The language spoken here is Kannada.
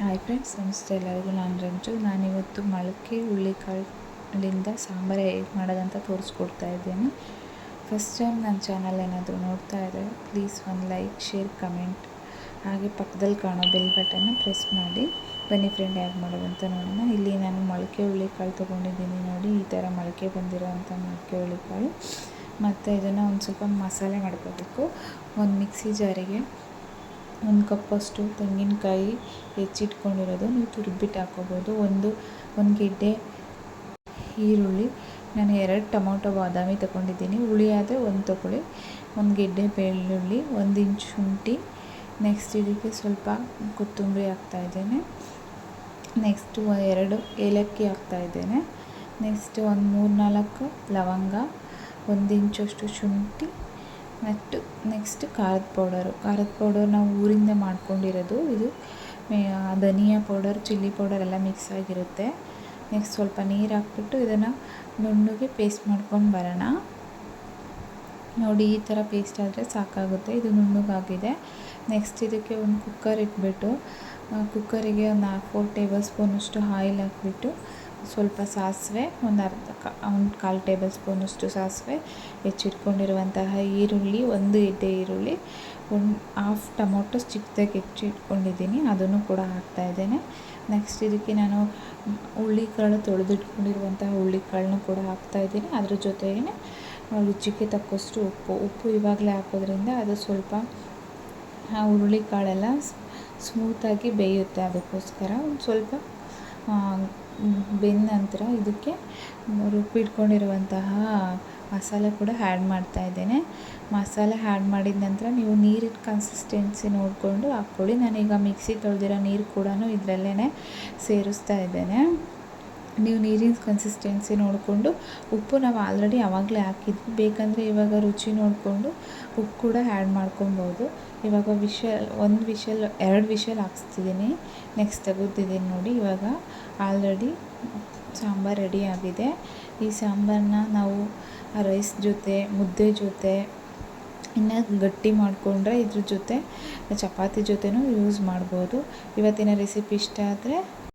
ಹಾಯ್ ಫ್ರೆಂಡ್ಸ್, ನಮಸ್ತೆ ಎಲ್ಲರಿಗೂ. ನಾನು ರಂಜು. ನಾನಿವತ್ತು ಮೊಳಕೆ ಹುಳ್ಳಿಕಾಳಿಂದ ಸಾಂಬಾರು ಹೇಗೆ ಮಾಡೋದಂತ ತೋರಿಸ್ಕೊಡ್ತಾ ಇದ್ದೀನಿ. ಫಸ್ಟ್ ಟೈಮ್ ನನ್ನ ಚಾನಲ್ ಏನಾದರೂ ನೋಡ್ತಾ ಇದ್ದರೆ ಪ್ಲೀಸ್ ಒಂದು ಲೈಕ್, ಶೇರ್, ಕಮೆಂಟ್, ಹಾಗೆ ಪಕ್ಕದಲ್ಲಿ ಕಾಣೋ ಬೆಲ್ ಬಟನ್ನ ಪ್ರೆಸ್ ಮಾಡಿ. ಬನ್ನಿ ಫ್ರೆಂಡ್, ಹೇಗೆ ಮಾಡೋದಂತ ನೋಡೋಣ. ಇಲ್ಲಿ ನಾನು ಮೊಳಕೆ ಹುಳ್ಳಿಕಾಳು ತೊಗೊಂಡಿದ್ದೀನಿ. ನೋಡಿ, ಈ ಥರ ಮೊಳಕೆ ಬಂದಿರೋವಂಥ ಮೊಳಕೆ ಹುಳ್ಳಿಕಾಳು. ಮತ್ತು ಇದನ್ನು ಒಂದು ಸ್ವಲ್ಪ ಮಸಾಲೆ ಮಾಡ್ಕೋಬೇಕು. ಒಂದು ಮಿಕ್ಸಿ ಜಾರಿಗೆ 1 ಕಪ್ಪಷ್ಟು ತೆಂಗಿನಕಾಯಿ ಹೆಚ್ಚಿಟ್ಕೊಂಡಿರೋದು ನೀವು ತುರಿದ್ಬಿಟ್ಟು ಹಾಕ್ಕೋಬೋದು. ಒಂದು ಗೆಡ್ಡೆ ಈರುಳ್ಳಿ, ನಾನು 2 ಟೊಮೊಟೊ ಬಾದಾಮಿ ತೊಗೊಂಡಿದ್ದೀನಿ. ಹುಳಿ ಆದರೆ 1 ತೊಗೊಳ್ಳಿ. 1 ಗೆಡ್ಡೆ ಬೆಳ್ಳುಳ್ಳಿ, 1 ಇಂಚ್ ಶುಂಠಿ. ನೆಕ್ಸ್ಟ್ ಇದಕ್ಕೆ ಸ್ವಲ್ಪ ಕೊತ್ತಂಬರಿ ಹಾಕ್ತಾಯಿದ್ದೇನೆ. ನೆಕ್ಸ್ಟು 2 ಏಲಕ್ಕಿ ಹಾಕ್ತಾಯಿದ್ದೇನೆ. ನೆಕ್ಸ್ಟ್ ಒಂದು 3-4 ಲವಂಗ, 1 ಇಂಚಷ್ಟು ಶುಂಠಿ. ಮತ್ತು ನೆಕ್ಸ್ಟ್ ಖಾರದ ಪೌಡರ್ ನಾವು ಊರಿಂದ ಮಾಡ್ಕೊಂಡಿರೋದು. ಇದು ಧನಿಯಾ ಪೌಡರ್, ಚಿಲ್ಲಿ ಪೌಡರ್ ಎಲ್ಲ ಮಿಕ್ಸ್ ಆಗಿರುತ್ತೆ. ನೆಕ್ಸ್ಟ್ ಸ್ವಲ್ಪ ನೀರು ಹಾಕ್ಬಿಟ್ಟು ಇದನ್ನು ನುಣ್ಣಗೆ ಪೇಸ್ಟ್ ಮಾಡ್ಕೊಂಡು ಬರೋಣ. ನೋಡಿ, ಈ ಥರ ಪೇಸ್ಟ್ ಆದರೆ ಸಾಕಾಗುತ್ತೆ. ಇದು ನುಣ್ಣಗಾಗಿದೆ. ನೆಕ್ಸ್ಟ್ ಇದಕ್ಕೆ ಒಂದು ಕುಕ್ಕರ್ ಇಟ್ಬಿಟ್ಟು ಕುಕ್ಕರಿಗೆ ಒಂದು 4 ಟೇಬಲ್ ಸ್ಪೂನಷ್ಟು ಆಯಿಲ್ ಹಾಕ್ಬಿಟ್ಟು ಸ್ವಲ್ಪ ಸಾಸಿವೆ, ಒಂದು 1/4 ಟೇಬಲ್ ಸ್ಪೂನಷ್ಟು ಸಾಸಿವೆ, ಹೆಚ್ಚಿಟ್ಕೊಂಡಿರುವಂತಹ ಈರುಳ್ಳಿ, 1 ಗೆಡ್ಡೆ ಈರುಳ್ಳಿ, 1/2 ಟೊಮೊಟೊ ಚಿಕ್ಕದಾಗಿ ಹೆಚ್ಚಿಟ್ಕೊಂಡಿದ್ದೀನಿ, ಅದನ್ನು ಕೂಡ ಹಾಕ್ತಾಯಿದ್ದೇನೆ. ನೆಕ್ಸ್ಟ್ ಇದಕ್ಕೆ ನಾನು ಹುಳ್ಳಿಕಾಳು ತೊಳೆದಿಟ್ಕೊಂಡಿರುವಂತಹ ಹುಳ್ಳಿಕಾಳನ್ನು ಕೂಡ ಹಾಕ್ತಾಯಿದ್ದೀನಿ. ಅದ್ರ ಜೊತೆಗೇ ರುಚಿಗೆ ತಕ್ಕಷ್ಟು ಉಪ್ಪು ಇವಾಗಲೇ ಹಾಕೋದ್ರಿಂದ ಅದು ಸ್ವಲ್ಪ ಹುರುಳಿಕಾಳೆಲ್ಲ ಸ್ಮೂತಾಗಿ ಬೇಯುತ್ತೆ. ಅದಕ್ಕೋಸ್ಕರ ಒಂದು ಸ್ವಲ್ಪ ಬೆಂದ ನಂತರ ಇದಕ್ಕೆ ರುಬ್ಬಿಟ್ಕೊಂಡಿರುವಂತಹ ಮಸಾಲೆ ಕೂಡ ಆ್ಯಡ್ ಮಾಡ್ತಾಯಿದ್ದೇನೆ. ಮಸಾಲೆ ಆ್ಯಡ್ ಮಾಡಿದ ನಂತರ ನೀವು ನೀರಿನ ಕನ್ಸಿಸ್ಟೆನ್ಸಿ ನೋಡಿಕೊಂಡು ಹಾಕ್ಕೊಳ್ಳಿ. ನಾನೀಗ ಮಿಕ್ಸಿ ತೊಳೆದಿರೋ ನೀರು ಕೂಡ ಇದರಲ್ಲೇ ಸೇರಿಸ್ತಾ ಇದ್ದೇನೆ. ನೀವು ನೀರಿನ ಕನ್ಸಿಸ್ಟೆನ್ಸಿ ನೋಡಿಕೊಂಡು, ಉಪ್ಪು ನಾವು ಆಲ್ರೆಡಿ ಆವಾಗಲೇ ಹಾಕಿದ್ವಿ. ಬೇಕಂದರೆ ಇವಾಗ ರುಚಿ ನೋಡಿಕೊಂಡು ಉಪ್ಪು ಕೂಡ ಆ್ಯಡ್ ಮಾಡ್ಕೊಬೋದು. ಇವಾಗ 2 ವಿಷಲ್ ಹಾಕ್ಸ್ತಿದ್ದೀನಿ. ನೆಕ್ಸ್ಟ್ ತೆಗೆದಿದ್ದೀನಿ. ನೋಡಿ, ಇವಾಗ ಆಲ್ರೆಡಿ ಸಾಂಬಾರು ರೆಡಿ ಆಗಿದೆ. ಈ ಸಾಂಬಾರನ್ನ ನಾವು ರೈಸ್ ಜೊತೆ, ಮುದ್ದೆ ಜೊತೆ, ಇನ್ನು ಗಟ್ಟಿ ಮಾಡಿಕೊಂಡ್ರೆ ಇದ್ರ ಜೊತೆ ಚಪಾತಿ ಜೊತೆನೂ ಯೂಸ್ ಮಾಡ್ಬೋದು. ಇವತ್ತಿನ ರೆಸಿಪಿ ಇಷ್ಟ ಆದರೆ